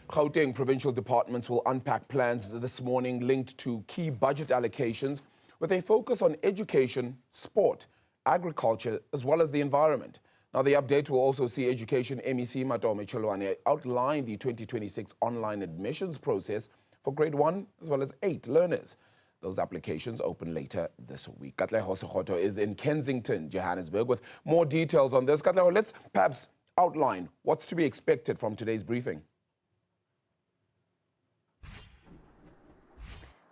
Gauteng provincial departments will unpack plans this morning linked to key budget allocations with a focus on education, sport, agriculture, as well as the environment. Now, the update will also see Education MEC Matome Chiloane outline the 2026 online admissions process for grade 1 as well as 8 learners. Those applications open later this week. Katleho Sekhotho is in Kensington, Johannesburg, with more details on this. Katleho, let's perhaps outline what's to be expected from today's briefing.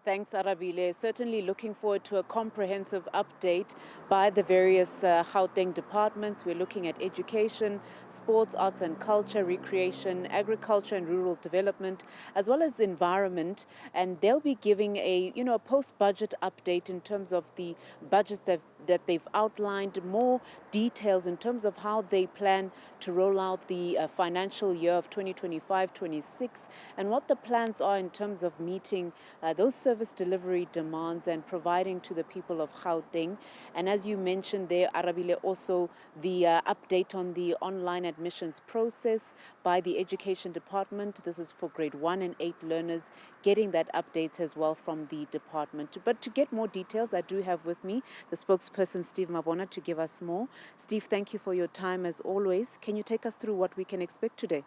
Thanks, Arabile. Certainly looking forward to a comprehensive update by the various Gauteng departments. We're looking at education, sports, arts and culture, recreation, agriculture and rural development, as well as environment. And they'll be giving a post-budget update in terms of the budgets that they've outlined, more details in terms of how they plan to roll out the financial year of 2025-26 and what the plans are in terms of meeting those service delivery demands and providing to the people of Gauteng. And as you mentioned there, Arabile, also the update on the online admissions process by the Education Department. This is for grade 1 and 8 learners, getting that updates as well from the department. But to get more details, I do have with me the spokesperson, Steve Mabona, to give us more. Steve, thank you for your time as always. Can you take us through what we can expect today?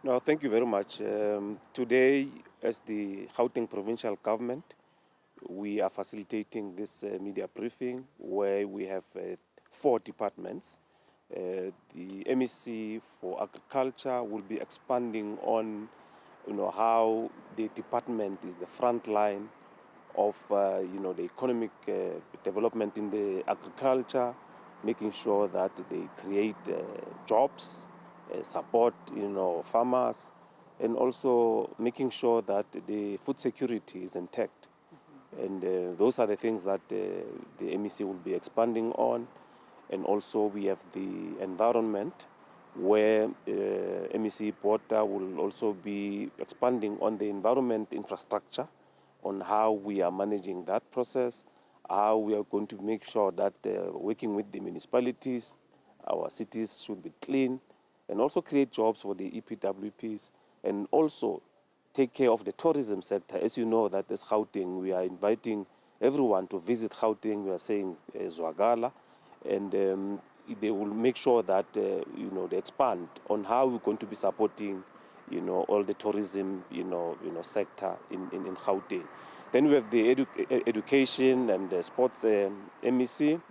No, thank you very much. Today, as the Gauteng provincial government, we are facilitating this media briefing where we have 4 departments. The MEC for agriculture will be expanding on how the department is the front line of the economic development in the agriculture, making sure that they create jobs, support farmers, and also making sure that the food security is intact. And those are the things that the MEC will be expanding on. And also we have the environment, where MEC Porter will also be expanding on the environment infrastructure, on how we are managing that process, how we are going to make sure that working with the municipalities, our cities should be clean, and also create jobs for the EPWPs, and also take care of the tourism sector. As you know, that as Gauteng, we are inviting everyone to visit Gauteng. We are saying Zwagala, and they will make sure that they expand on how we're going to be supporting all the tourism sector in Gauteng. Then we have the education and the sports MEC.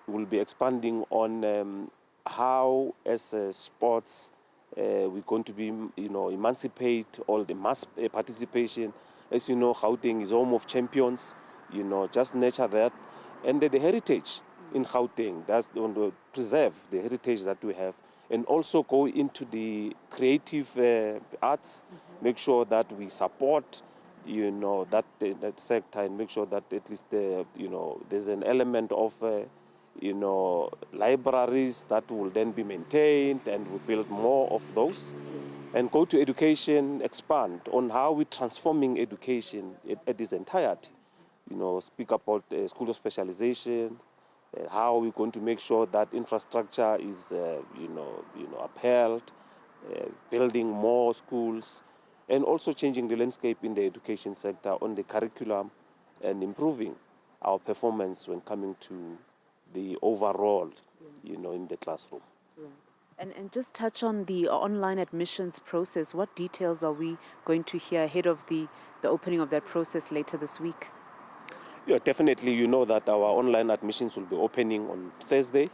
We will be expanding on how as sports we're going to be emancipate all the mass participation. As you know, Gauteng is home of champions. Just nurture that, and the heritage in Gauteng, that's going to preserve the heritage that we have, and also go into the creative arts, make sure that we support that sector, and make sure that at least there's an element of libraries that will then be maintained, and we build more of those. And go to education, expand on how we're transforming education at its entirety. Speak about school of specialization, how we're going to make sure that infrastructure is upheld, building more schools, and also changing the landscape in the education sector on the curriculum, and improving our performance when coming to the overall, in the classroom. Yeah. And just touch on the online admissions process. What details are we going to hear ahead of the opening of that process later this week? Yeah, definitely. You know that our online admissions will be opening on Thursday,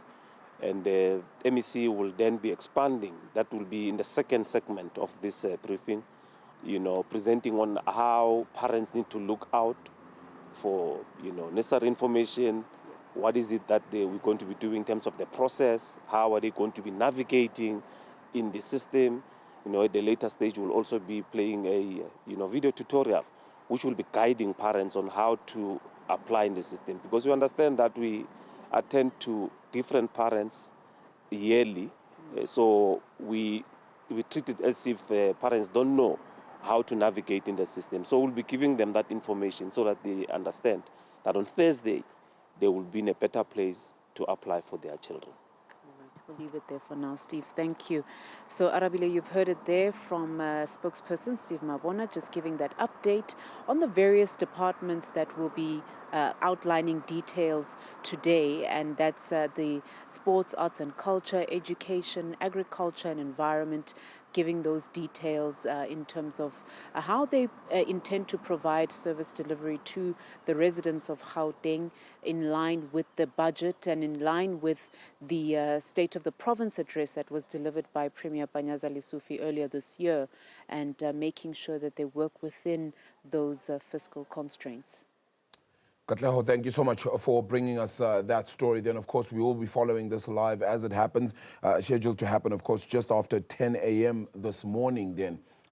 and the MEC will then be expanding. That will be in the second segment of this briefing, presenting on how parents need to look out for, necessary information. What is it that we're going to be doing in terms of the process? How are they going to be navigating in the system? At the later stage, we'll also be playing a video tutorial, which will be guiding parents on how to apply in the system. Because we understand that we attend to different parents yearly, so we treat it as if parents don't know how to navigate in the system. So we'll be giving them that information so that they understand that on Thursday, they will be in a better place to apply for their children. We'll leave it there for now, Steve. Thank you. So, Arabile, you've heard it there from spokesperson Steve Mabona, just giving that update on the various departments that will be outlining details today, and that's the sports, arts and culture, education, agriculture and environment, giving those details in terms of how they intend to provide service delivery to the residents of Gauteng in line with the budget and in line with the State of the Province address that was delivered by Premier Panyaza Lesufi earlier this year, and making sure that they work within those fiscal constraints. Katleho, thank you so much for bringing us that story. Then, of course, we will be following this live as it happens, scheduled to happen, of course, just after 10 a.m. this morning then.